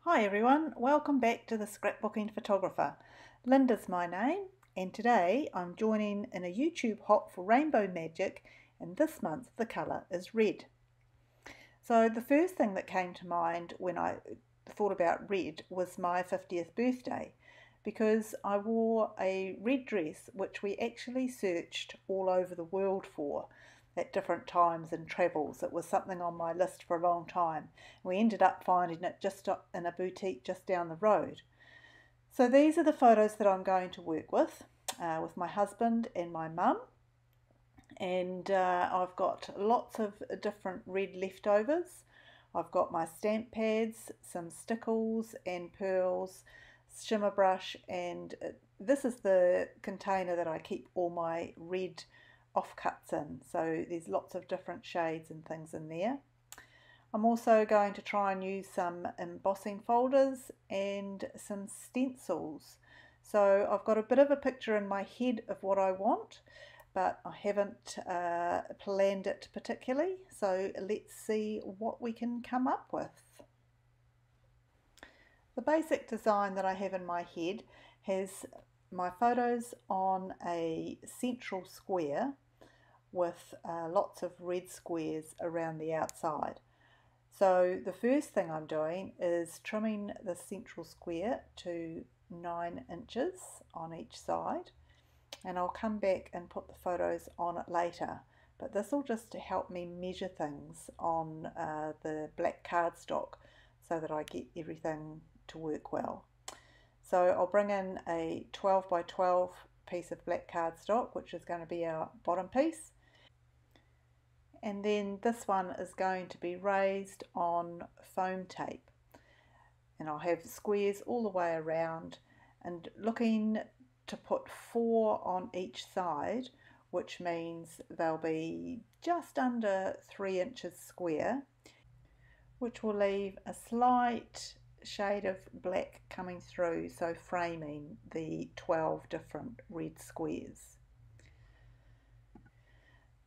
Hi everyone, welcome back to the Scrapbooking Photographer. Linda's my name, and today I'm joining in a YouTube hop for rainbow magic, and this month the colour is red. So the first thing that came to mind when I thought about red was my 50th birthday, because I wore a red dress which we actually searched all over the world for at different times and travels. It was something on my list for a long time. We ended up finding it just in a boutique just down the road. So these are the photos that I'm going to work with my husband and my mum. And I've got lots of different red leftovers. I've got my stamp pads, some stickles and pearls, shimmer brush, and this is the container that I keep all my red offcuts in. So there's lots of different shades and things in there. I'm also going to try and use some embossing folders and some stencils. So I've got a bit of a picture in my head of what I want, but I haven't planned it particularly. So let's see what we can come up with. The basic design that I have in my head has my photos on a central square with lots of red squares around the outside. So the first thing I'm doing is trimming the central square to 9 inches on each side, and I'll come back and put the photos on it later, but this will just help me measure things on the black cardstock so that I get everything to work well. So I'll bring in a 12 by 12 piece of black cardstock, which is going to be our bottom piece, and then this one is going to be raised on foam tape, and I'll have squares all the way around and looking to put 4 on each side, which means they'll be just under 3 inches square, which will leave a slight shade of black coming through, so framing the 12 different red squares.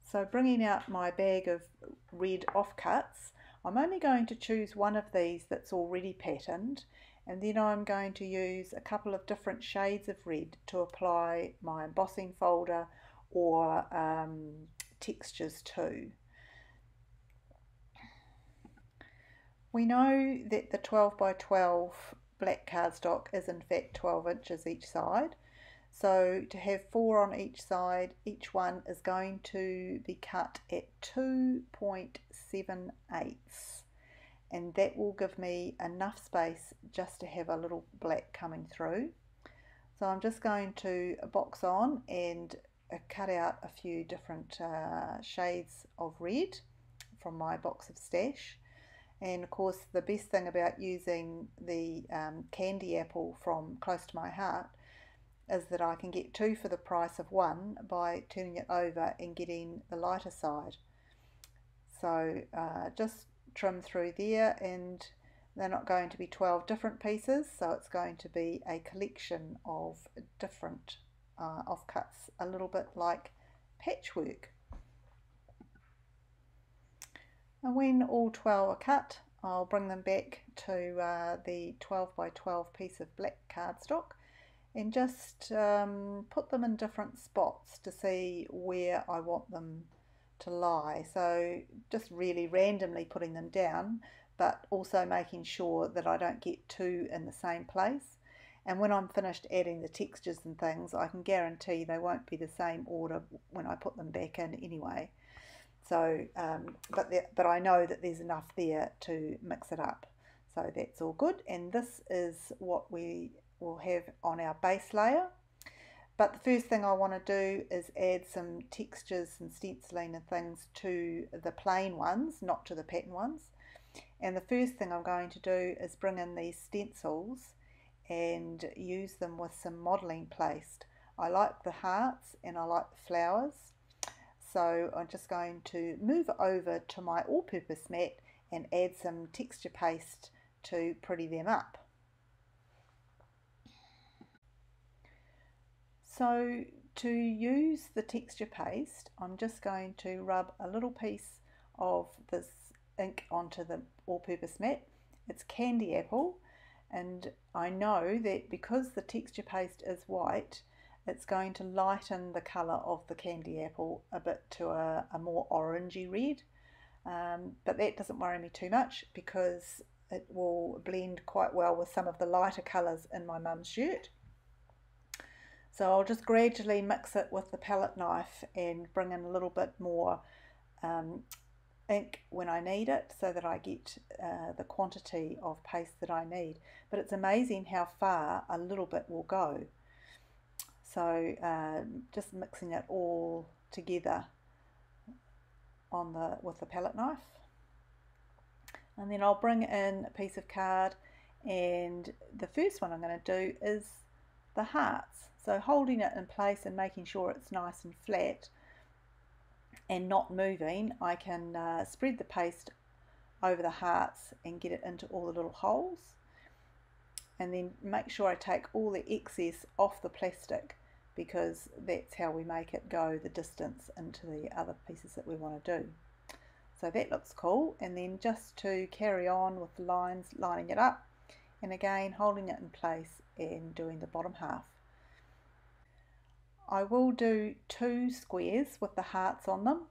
So bringing out my bag of red offcuts, I'm only going to choose one of these that's already patterned, and then I'm going to use a couple of different shades of red to apply my embossing folder or textures to. We know that the 12 by 12 black cardstock is in fact 12 inches each side. So to have 4 on each side, each one is going to be cut at 2.78, and that will give me enough space just to have a little black coming through. So I'm just going to box on and cut out a few different shades of red from my box of stash. And of course the best thing about using the candy apple from Close to My Heart is that I can get 2 for the price of 1 by turning it over and getting the lighter side. So just trim through there, and they're not going to be 12 different pieces, so it's going to be a collection of different offcuts, a little bit like patchwork. And when all 12 are cut, I'll bring them back to the 12 by 12 piece of black cardstock and just put them in different spots to see where I want them to lie. So just really randomly putting them down, but also making sure that I don't get 2 in the same place. And when I'm finished adding the textures and things, I can guarantee they won't be the same order when I put them back in anyway. So, but I know that there's enough there to mix it up. So that's all good. And this is what we will have on our base layer. But the first thing I want to do is add some textures and stenciling and things to the plain ones, not to the pattern ones. And the first thing I'm going to do is bring in these stencils and use them with some modelling paste. I like the hearts and I like the flowers. So I'm just going to move over to my all-purpose mat and add some texture paste to pretty them up. So to use the texture paste, I'm just going to rub a little piece of this ink onto the all-purpose mat. It's candy apple, and I know that because the texture paste is white, it's going to lighten the colour of the candy apple a bit to a more orangey red, but that doesn't worry me too much because it will blend quite well with some of the lighter colours in my mum's shirt. So I'll just gradually mix it with the palette knife and bring in a little bit more ink when I need it, so that I get the quantity of paste that I need. But it's amazing how far a little bit will go. So just mixing it all together with the palette knife, and then I'll bring in a piece of card, and the first one I'm going to do is the hearts. So holding it in place and making sure it's nice and flat and not moving, I can spread the paste over the hearts and get it into all the little holes, and then make sure I take all the excess off the plastic, because that's how we make it go the distance into the other pieces that we want to do. So that looks cool, and then just to carry on with the lines, lining it up, and again holding it in place and doing the bottom half. I will do 2 squares with the hearts on them,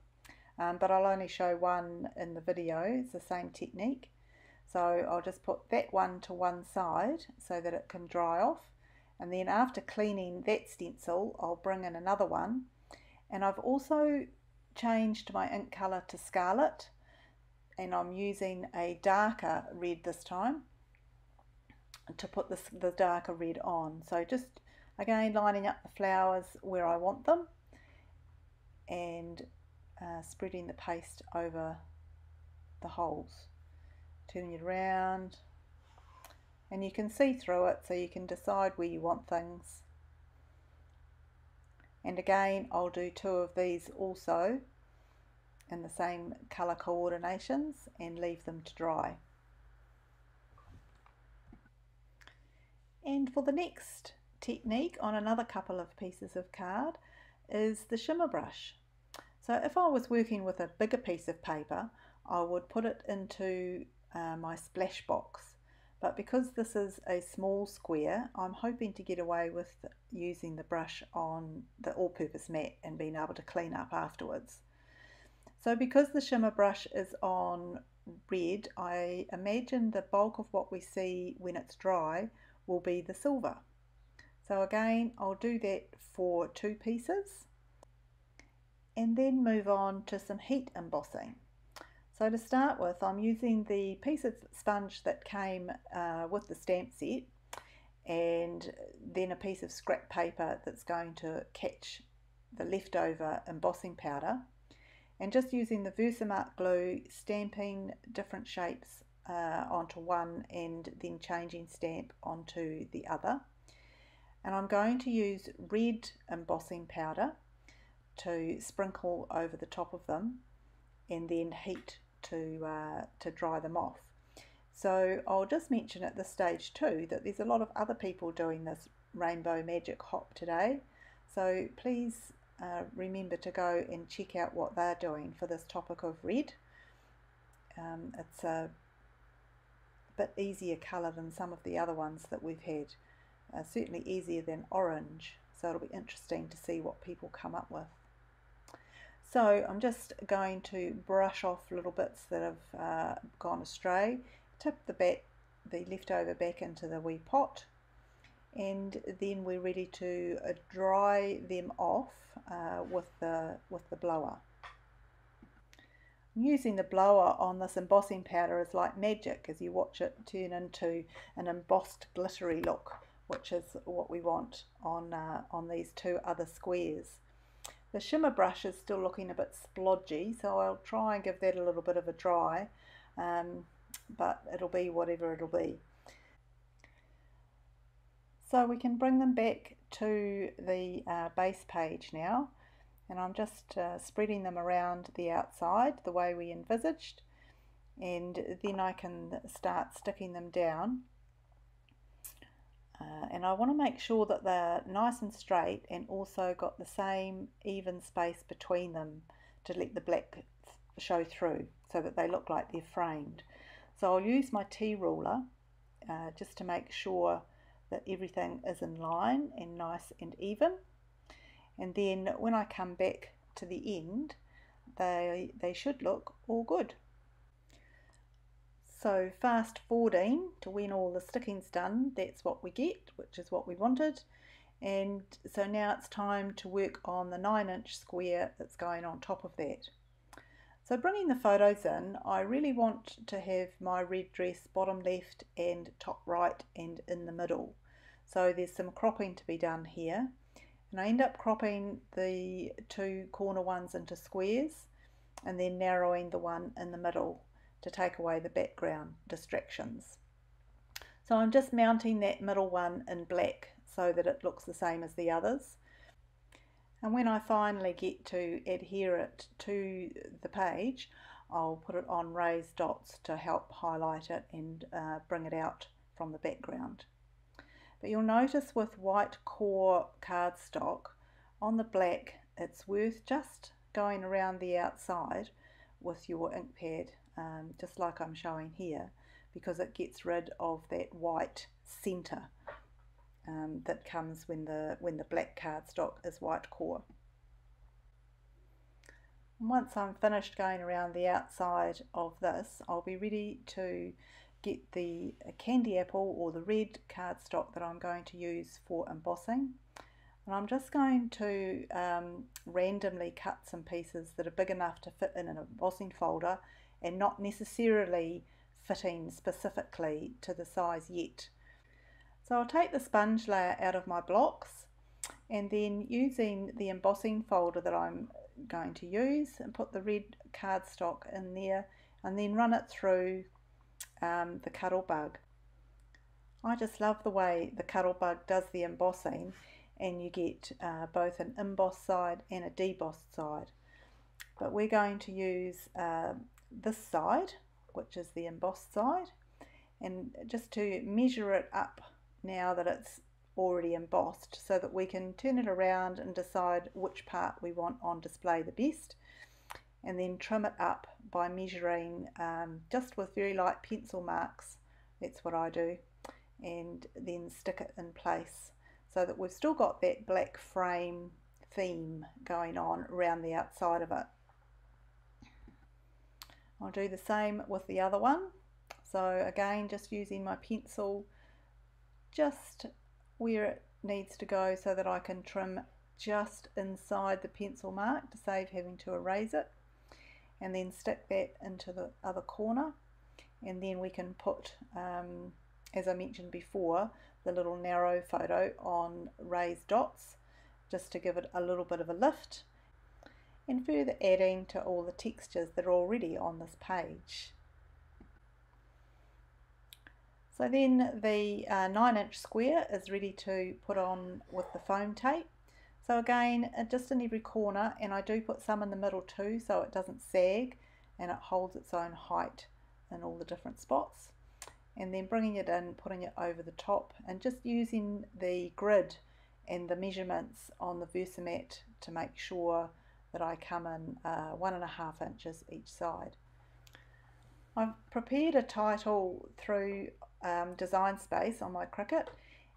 but I'll only show one in the video. It's the same technique. So I'll just put that one to one side so that it can dry off, and then after cleaning that stencil I'll bring in another one, and I've also changed my ink colour to scarlet, and I'm using a darker red this time to put the darker red on. So just again lining up the flowers where I want them, and spreading the paste over the holes, turning it around, and you can see through it so you can decide where you want things. And again I'll do 2 of these also in the same colour coordinations and leave them to dry. And for the next technique on another couple of pieces of card is the shimmer brush. So if I was working with a bigger piece of paper, I would put it into my splash box, but because this is a small square, I'm hoping to get away with using the brush on the all-purpose mat and being able to clean up afterwards. So because the shimmer brush is on red, I imagine the bulk of what we see when it's dry will be the silver. So again I'll do that for 2 pieces, and then move on to some heat embossing. So to start with, I'm using the piece of sponge that came with the stamp set, and then a piece of scrap paper that's going to catch the leftover embossing powder, and just using the Versamark glue, stamping different shapes onto one and then changing stamp onto the other. And I'm going to use red embossing powder to sprinkle over the top of them, and then heat to dry them off. So I'll just mention at this stage too that there's a lot of other people doing this rainbow magic hop today, so please remember to go and check out what they're doing for this topic of red. It's a bit easier colour than some of the other ones that we've had, certainly easier than orange, so it'll be interesting to see what people come up with. So I'm just going to brush off little bits that have gone astray, tip the leftover back into the wee pot, and then we're ready to dry them off with the blower. Using the blower on this embossing powder is like magic as you watch it turn into an embossed glittery look, which is what we want on these 2 other squares. The shimmer brush is still looking a bit splodgy, so I'll try and give that a little bit of a dry, but it'll be whatever it'll be. So we can bring them back to the base page now, and I'm just spreading them around the outside the way we envisaged, and then I can start sticking them down. And I want to make sure that they're nice and straight and also got the same even space between them to let the black show through so that they look like they're framed. So I'll use my T ruler just to make sure that everything is in line and nice and even. And then when I come back to the end, they should look all good. So fast forwarding to when all the sticking's done, that's what we get, which is what we wanted. And so now it's time to work on the 9-inch square that's going on top of that. So bringing the photos in, I really want to have my red dress bottom left and top right and in the middle. So there's some cropping to be done here. And I end up cropping the 2 corner ones into squares and then narrowing the one in the middle to take away the background distractions. So I'm just mounting that middle one in black so that it looks the same as the others. And when I finally get to adhere it to the page, I'll put it on raised dots to help highlight it and bring it out from the background. But you'll notice with white core cardstock, on the black it's worth just going around the outside with your ink pad, just like I'm showing here, because it gets rid of that white centre that comes when the black cardstock is white core. And once I'm finished going around the outside of this, I'll be ready to get the candy apple or the red cardstock that I'm going to use for embossing. And I'm just going to randomly cut some pieces that are big enough to fit in an embossing folder and not necessarily fitting specifically to the size yet. So I'll take the sponge layer out of my blocks and then using the embossing folder that I'm going to use and put the red cardstock in there and then run it through the cuddle bug. I just love the way the cuddle bug does the embossing, and you get both an embossed side and a debossed side. But we're going to use this side, which is the embossed side, and just to measure it up now that it's already embossed so that we can turn it around and decide which part we want on display the best, and then trim it up by measuring just with very light pencil marks. That's what I do, and then stick it in place so that we've still got that black frame theme going on around the outside of it. I'll do the same with the other one. So again, just using my pencil just where it needs to go so that I can trim just inside the pencil mark to save having to erase it, and then stick that into the other corner, and then we can put, as I mentioned before, the little narrow photo on raised dots just to give it a little bit of a lift and further adding to all the textures that are already on this page. So then the 9-inch square is ready to put on with the foam tape. So again, just in every corner, and I do put some in the middle too so it doesn't sag and it holds its own height in all the different spots. And then bringing it in, putting it over the top, and just using the grid and the measurements on the Versamat to make sure that I come in 1.5 inches each side. I've prepared a title through Design Space on my Cricut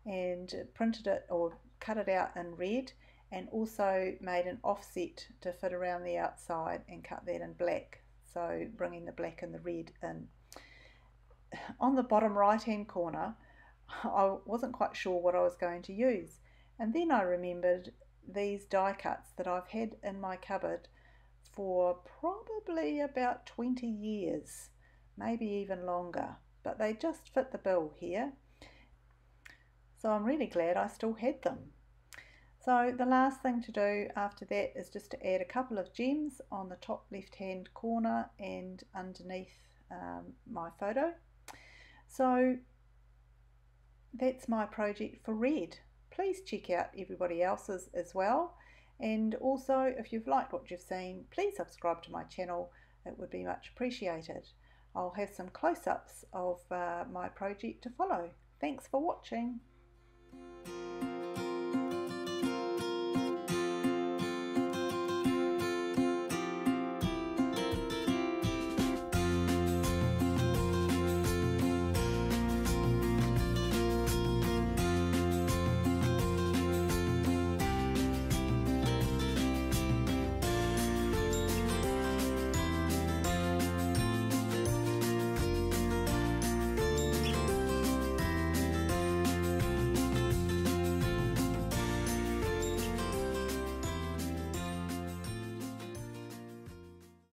and printed it or cut it out in red, and also made an offset to fit around the outside and cut that in black, so bringing the black and the red in. On the bottom right hand corner I wasn't quite sure what I was going to use, and then I remembered these die cuts that I've had in my cupboard for probably about 20 years, maybe even longer, but they just fit the bill here, so I'm really glad I still had them. So the last thing to do after that is just to add a couple of gems on the top left hand corner and underneath my photo. So that's my project for red. Please check out everybody else's as well, and also if you've liked what you've seen, please subscribe to my channel, it would be much appreciated. I'll have some close-ups of my project to follow. Thanks for watching.